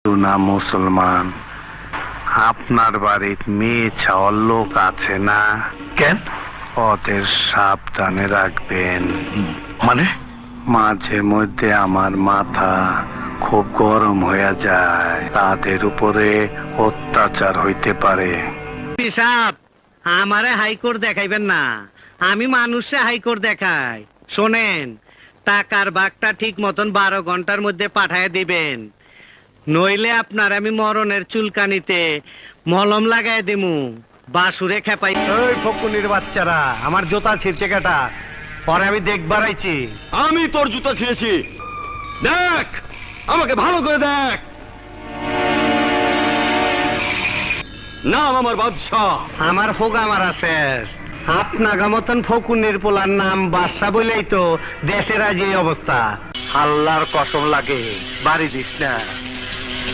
না মুসলমান, আপনার বাড়ির মেয়ে ছাওয়ার লোক আছে না? কেন? ওদের সাবধানে রাখবেন। মানে? মাঝে মধ্যে আমার মাথা খুব গরম হয়ে যায়, তাদের উপরে অত্যাচার হইতে পারে। পিসাব আমারে হাইকোর্ট দেখাইবেন না, আমি মানুষে হাইকোর্ট দেখাই। শোনেন, টাকার বাগটা ঠিক মতন 12 ঘন্টার মধ্যে পাঠায় দিবেন, নইলে আপনার আমি মরণের চুলকানিতে মলম লাগাই দিমু, বাসুরে খেপাই। ওই ফকুনির বাচ্চারা আমার জুতা ছিঁড়ছে কেটা, পরে আমি দেখবার আইছি। আমি তোর জুতা ছিঁড়েছি, দেখ, আমাকে ভালো করে দেখ। নাম আমার বাদশাহ। আমার হোগা মারা শেষ। আপনাগা মতন ফকুনির পোলার নাম বাদশা বলেই তো দেশের আজ এই অবস্থা। আল্লাহর কসম লাগে, বাড়ি দিস না।